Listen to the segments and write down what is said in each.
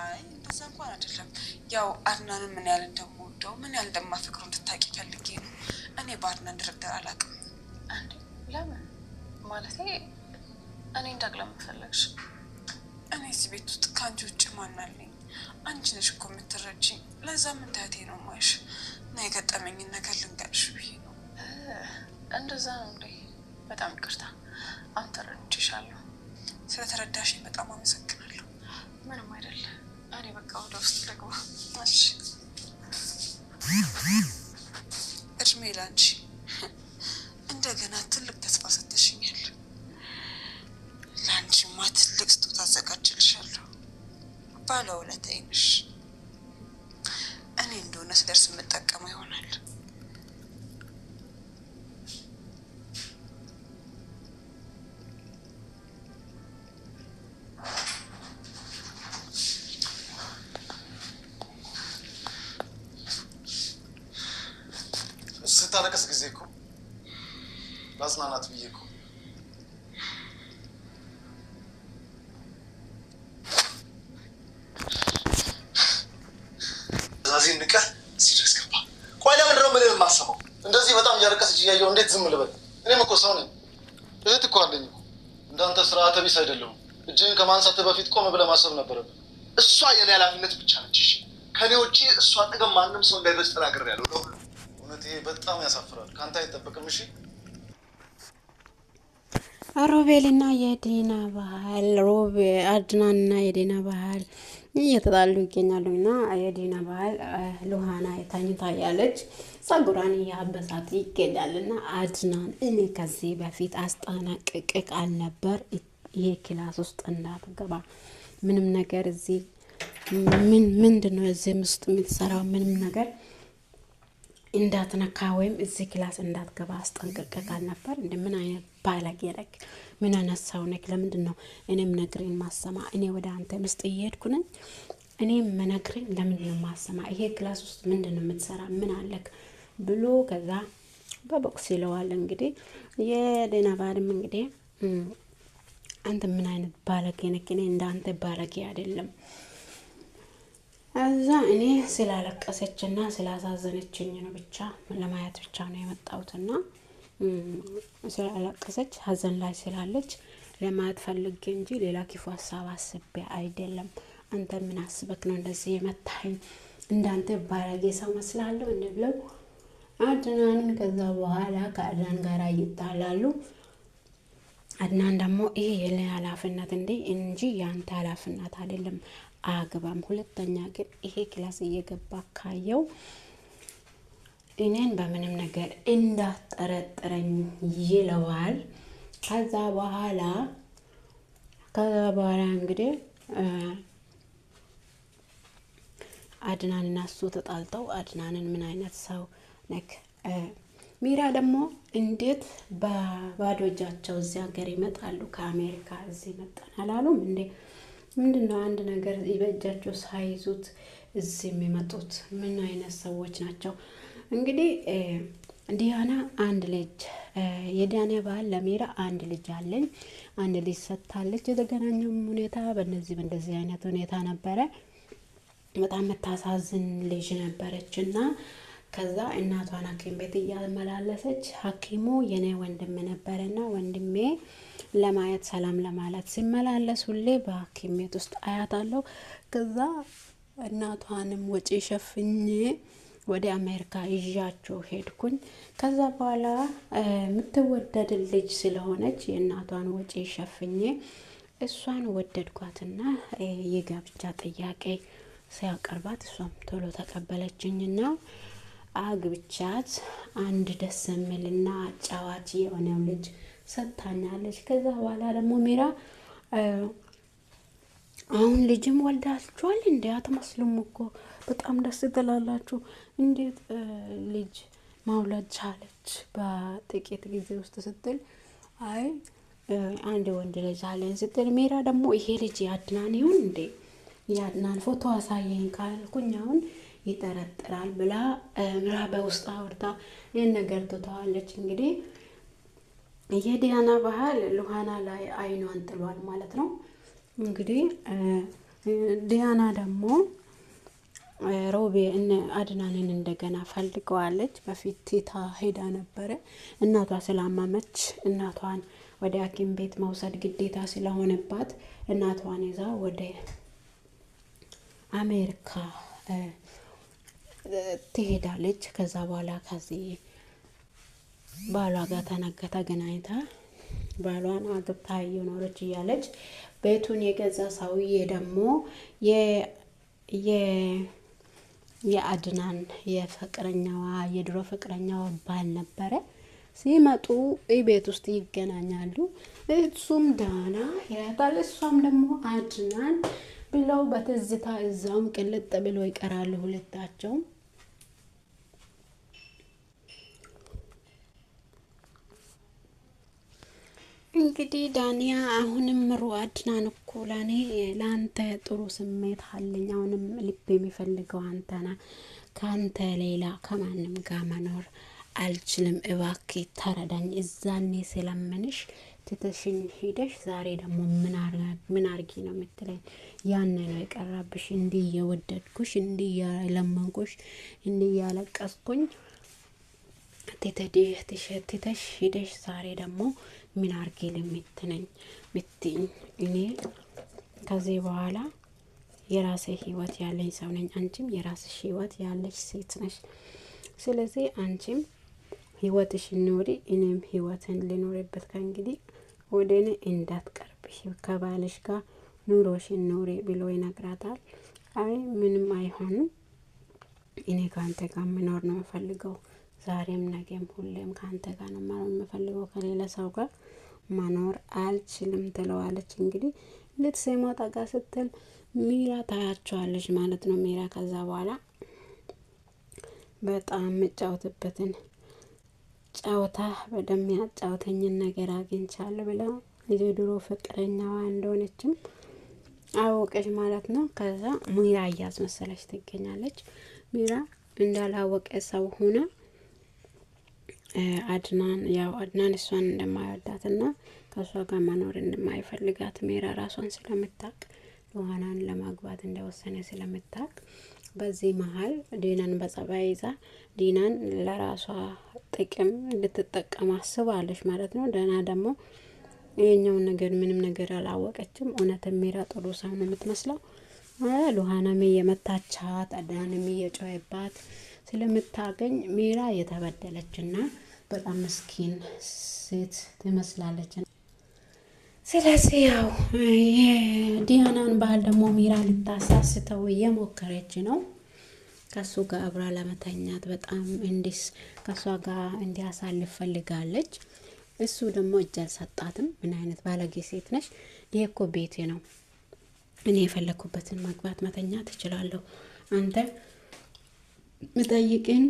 አይ እንደዛ እንኳን አይደለም ያው አድናንን ምን ያህል እንደምወደው ምን ያህል እንደማፈቅረው እንድታቂ ፈልጌ ነው እኔ ባድናን ድርድር አላውቅም አንዴ ለምን ማለቴ እኔ እንዳግለም ፈለግሽ እኔ እዚህ ቤት ውስጥ ካንቺ ውጭ ማን አለኝ አንቺ ነሽ እኮ የምትረጂኝ ለዛ ምን ታቴ ነው ማይሽ ነው የገጠመኝን ነገር ልንገርሽ ብዬ ነው እንደዛ ነው እንዴ በጣም ይቅርታ አንተ ረድቼሻለሁ ስለተረዳሽኝ በጣም አመሰግናለሁ ምንም አይደለ እኔ በቃ ወደ ውስጥ ልግባ እሺ እድሜ ላንቺ እንደገና ትልቅ ተስፋ ሰጥተሽኛል ላንቺማ ትልቅ ስጦታ አዘጋጅልሻለሁ ባለውለታዬ ነሽ እኔ እንደሆነ ስደርስ የምጠቀመው ይሆናል ስታለቅስ ጊዜ እኮ ላጽናናት ብዬ እኮ ዛዚን ንቀህ እዚህ ድረስ ገባ። ቆይ ለምንድን ነው ምንም የማሰማው? እንደዚህ በጣም እያለቀሰች እያየሁ እንዴት ዝም ልበል? እኔም እኮ ሰው ነኝ። እህት እኮ አለኝ እኮ። እንዳንተ ስርዓተ ቢስ አይደለሁም። እጅህን ከማንሳትህ በፊት ቆም ብለህ ማሰብ ነበረብህ። እሷ የኔ ኃላፊነት ብቻ ነች። እሺ ከኔ ውጪ እሷ አጠገብ ማንም ሰው እንዳይደርስ ተናግሬያለሁ። እውነት ይሄ በጣም ያሳፍራል። ከአንተ አይጠበቅም። እሺ ሮቤልና የዲና ባህል አድናንና የዲና ባህል እየተጣሉ ይገኛሉና የዲና ባህል ሉሃና የታኝታ ያለች ጸጉሯን እያበሳት ይገኛልና አድናን እኔ ከዚህ በፊት አስጠናቅቅቅ አልነበር ይሄ ክላስ ውስጥ እንዳትገባ ምንም ነገር እዚህ ምንድነው እዚህ ውስጥ የምትሰራው ምንም ነገር እንዳትነካ ወይም እዚህ ክላስ እንዳትገባ አስጠንቅቀቃል ነበር እንደምን አይነት ባለጌ ነክ ምን አነሳው ነክ ለምንድነው እኔም ነግሬን ማሰማ እኔ ወደ አንተ ምስጥ እየሄድኩ ነኝ እኔም መነግሬን ለምንድነው ማሰማ ይሄ ክላስ ውስጥ ምንድነው የምትሰራ ምን አለክ ብሎ ከዛ በቦክስ ይለዋል እንግዲህ የዲና ባልም እንግዲህ አንተ ምን አይነት ባለጌ ነክ እኔ እንዳንተ ባለጌ አይደለም እዛ እኔ ስላለቀሰችና ስላሳዘነችኝ ነው ብቻ ለማየት ብቻ ነው የመጣሁትና ስላለቀሰች ሀዘን ላይ ስላለች ለማየት ፈልጌ እንጂ ሌላ ክፉ ሐሳብ አስቤ አይደለም አንተ ምን አስበክ ነው እንደዚህ የመታኝ እንዳንተ ባለጌ ሰው መስላለሁ እንደብለው አድናንን ከዛ በኋላ ከአድናን ጋር ይጣላሉ አድናን ደግሞ ይሄ የኔ ኃላፊነት እንጂ ያንተ ኃላፊነት አይደለም አግባም ሁለተኛ ግን ይሄ ክላስ እየገባ ካየው እኔን በምንም ነገር እንዳትጠረጥረኝ ይለዋል ከዛ በኋላ እንግዲህ አድናንና እሱ ተጣልተው አድናንን ምን አይነት ሰው ነክ ሚራ ደግሞ እንዴት በባዶ እጃቸው እዚህ ሀገር ይመጣሉ ከአሜሪካ እዚህ መጣን አላሉም እንዴ ምንድነው አንድ ነገር ይበጃቸው ሳይዙት እዚህ የሚመጡት ምን አይነት ሰዎች ናቸው እንግዲህ ዲያና አንድ ልጅ የዲያና ባህል ለሚራ አንድ ልጅ አለኝ አንድ ልጅ ሰጣለች የተገናኘው ሁኔታ በእንደዚህ አይነት ሁኔታ ነበረ በጣም መታሳዝን ልጅ ነበረችና ከዛ እናቷን ሐኪም ቤት እያመላለሰች ሐኪሙ የኔ ወንድም ነበርና ወንድሜ ለማየት ሰላም ለማለት ሲመላለስ ሁሌ በሐኪም ቤት ውስጥ አያታለሁ ከዛ እናቷንም ወጪ ሸፍኜ ወደ አሜሪካ ይዣቸው ሄድኩኝ ከዛ በኋላ የምትወደድ ልጅ ስለሆነች የእናቷን ወጪ ሸፍኜ እሷን ወደድኳትና የጋብቻ ጥያቄ ሲያቀርባት እሷም ቶሎ ተቀበለችኝና አግብቻት አንድ ደስ የሚልና አጫዋች የሆነ ልጅ ሰጣኛለች ከዛ በኋላ ደግሞ ሚራ አሁን ልጅም ወልዳችኋል እንዴ አትመስሉም እኮ በጣም ደስ ትላላችሁ እንዴት ልጅ ማውለድ ቻለች በጥቂት ጊዜ ውስጥ ስትል አይ አንድ ወንድ ልጅ አለኝ ስትል ሚራ ደግሞ ይሄ ልጅ ያድናን ይሁን እንዴ ያድናን ፎቶ አሳየኝ ካልኩኝ አሁን ይጠረጥራል ብላ ምራ በውስጥ አውርታ ይሄን ነገር ትተዋለች እንግዲህ የዲያና ባህል ሉሃና ላይ አይኗን ጥሏል ማለት ነው እንግዲህ ዲያና ደግሞ ሮቤ አድናንን እንደገና ፈልገዋለች። በፊት ቲታ ሄዳ ነበረ። እናቷ ስላመመች እናቷን ወደ ሐኪም ቤት መውሰድ ግዴታ ስለሆነባት እናቷን ይዛ ወደ አሜሪካ ትሄዳለች። ከዛ በኋላ ከዚህ ባሏ ጋር ተገናኝታ ባሏን አግብታ እየኖረች እያለች ቤቱን የገዛ ሰውዬ ደግሞ የአድናን የፍቅረኛዋ የድሮ ፍቅረኛዋ ባል ነበረ። ሲመጡ ቤት ውስጥ ይገናኛሉ። እሱም ዳና ያታል፣ እሷም ደግሞ አድናን ብለው በትዝታ እዛውም ቅልጥ ብለው ይቀራሉ ሁለታቸውም። እንግዲህ ዳንያ አሁንም ምሩ አድናን እኮ ለኔ ለአንተ ጥሩ ስሜት አለኝ። አሁንም ልብ የሚፈልገው አንተና ከአንተ ሌላ ከማንም ጋር መኖር አልችልም። እባክህ ተረዳኝ። እዛኔ ስለምንሽ ትተሽኝ ሄደሽ ዛሬ ደግሞ ምን አርጊ ነው የምትለኝ? ያኔ ነው የቀረብሽ። እንዲህ እየወደድኩሽ፣ እንዲህ እየለመንኩሽ፣ እንዲህ እያለቀስኩኝ ትተሽ ሄደሽ ዛሬ ደግሞ ምን አርጊ ለምትነኝ ምትኝ? እኔ ከዚህ በኋላ የራሴ ህይወት ያለኝ ሰው ነኝ። አንቺም የራስሽ ህይወት ያለሽ ሴት ነሽ። ስለዚህ አንቺም ህይወትሽን ኑሪ፣ እኔም ህይወትን ልኖርበት። ከእንግዲህ ወደ እኔ እንዳትቀርብሽ፣ ከባልሽ ጋር ኑሮሽን ኑሪ ብሎ ይነግራታል። አይ ምንም አይሆንም፣ እኔ ከአንተ ጋር መኖር ነው የምፈልገው። ዛሬም ነገም ሁሌም ከአንተ ጋር ነው መኖር የምፈልገው፣ ከሌላ ሰው ጋር መኖር አልችልም ትለዋለች። እንግዲህ ልትሰማ ጠጋ ስትል ሚራ ታያቸዋለች ማለት ነው። ሚራ ከዛ በኋላ በጣም የምጫወትበትን ጫወታ በደም ያጫወተኝን ነገር አግኝቻለሁ ብላ የድሮ ፍቅረኛዋ እንደሆነችም አወቀች ማለት ነው። ከዛ ሚራ እያስመሰለች ትገኛለች። ሚራ እንዳላወቀ ሰው ሆና አድናን እሷን እንደማይወዳትና ከእሷ ጋር መኖር እንደማይፈልጋት ሚራ ራሷን ስለምታቅ ሉሃናን ለማግባት እንደወሰነ ስለምታቅ በዚህ መሀል ዲናን በጸባይ ይዛ ዲናን ለራሷ ጥቅም እንድትጠቀም አስባለች ማለት ነው። ደህና ደግሞ ይሄኛውን ነገር ምንም ነገር አላወቀችም። እውነት ሚራ ጥሩ ሰው ነው የምትመስለው። ሉሃናም እየመታቻት አድናንም እየጮኸባት ስለምታገኝ ሚራ የተበደለችና በጣም ምስኪን ሴት ትመስላለች። ስለዚህ ያው የዲያናን ባህል ደግሞ ሚራ ልታሳስተው እየሞከረች ነው። ከሱ ጋር አብራ ለመተኛት በጣም ከሷ ጋር እንዲያሳልፍ ፈልጋለች። እሱ ደግሞ እጅ አልሰጣትም። ምን አይነት ባለጌ ሴት ነሽ? ይሄ እኮ ቤቴ ነው፣ እኔ የፈለኩበትን መግባት መተኛት እችላለሁ። አንተ ምጠይቅን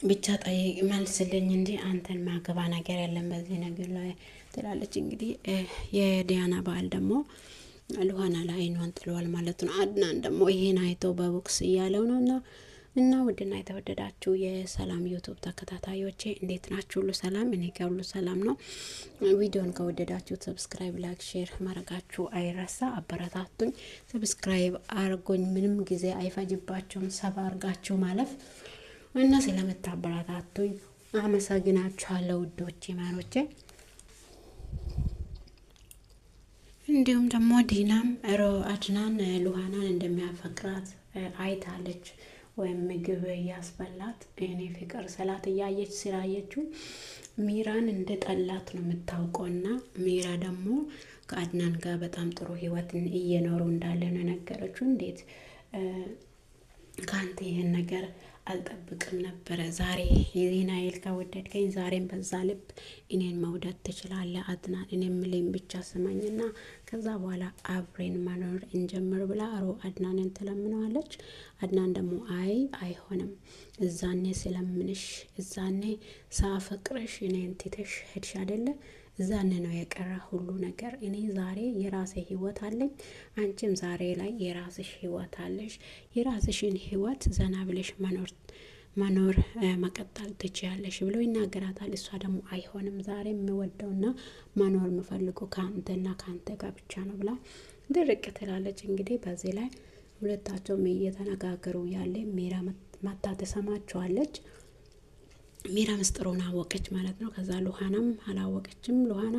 ብቻ ጠይቅ መልስልኝ እንጂ አንተን ማገባ ነገር ያለን በዚህ ነገር ላይ ትላለች። እንግዲህ የዲያና ባል ደግሞ ሉሃና ላይ አይኗን ጥሏል ማለት ነው። አድናን ደግሞ ይሄን አይቶ በቦክስ እያለው ነው። እና ውድና የተወደዳችሁ የሰላም ዩቱብ ተከታታዮቼ እንዴት ናችሁ? ሁሉ ሰላም? እኔ ጋር ሁሉ ሰላም ነው። ቪዲዮን ከወደዳችሁ ሰብስክራይብ፣ ላይክ፣ ሼር ማድረጋችሁ አይረሳ። አበረታቱኝ፣ ሰብስክራይብ አርጎኝ። ምንም ጊዜ አይፈጅባችሁም ሰባ አርጋችሁ ማለፍ እና ስለምታበረታቱኝ አመሰግናችኋለሁ ውዶቼ ማሮቼ። እንዲሁም ደግሞ ዲናም አድናን ሉሃናን እንደሚያፈቅራት አይታለች። ወይም ምግብ እያስበላት እኔ ፍቅር ሰላት እያየች ስላየችው ሚራን እንደ ጠላት ነው የምታውቀውና ሚራ ደግሞ ከአድናን ጋር በጣም ጥሩ ህይወትን እየኖሩ እንዳለ ነው ነገረችው። እንዴት ካንተ ይሄን ነገር አልጠብቅም ነበረ። ዛሬ የዜና ይል ከወደድከኝ ዛሬም በዛ ልብ እኔን መውደድ ትችላለህ አድናን። እኔም ምለኝ ብቻ ስማኝና ከዛ በኋላ አብሬን መኖር እንጀምር ብላ አድናንን ትለምነዋለች። አድናን ደግሞ አይሆንም፣ እዛኔ ስለምንሽ እዛኔ ሳፈቅርሽ እኔን ትተሽ ሄድሽ አይደለ? እዛኔ ነው የቀረ ሁሉ ነገር። እኔ ዛሬ የራሴ ህይወት አለኝ፣ አንቺም ዛሬ ላይ የራስሽ ህይወት አለሽ። የራስሽን ህይወት ዘና ብለሽ መኖር መቀጠል ትችያለሽ ብሎ ይናገራታል። እሷ ደግሞ አይሆንም፣ ዛሬ የምወደውና መኖር የምፈልገው ከአንተና ከአንተ ጋር ብቻ ነው ብላ ድርቅ ትላለች። እንግዲህ በዚህ ላይ ሁለታቸውም እየተነጋገሩ ያለ ሜራ መታ ተሰማቸዋለች። ሜራ ምስጢሩን አወቀች ማለት ነው። ከዛ ሉሃናም አላወቀችም። ሉሃና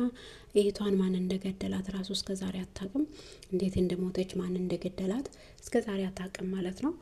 እህቷን ማን እንደገደላት ራሱ እስከ ዛሬ አታውቅም። እንዴት እንደሞተች ማን እንደገደላት እስከ ዛሬ አታውቅም ማለት ነው።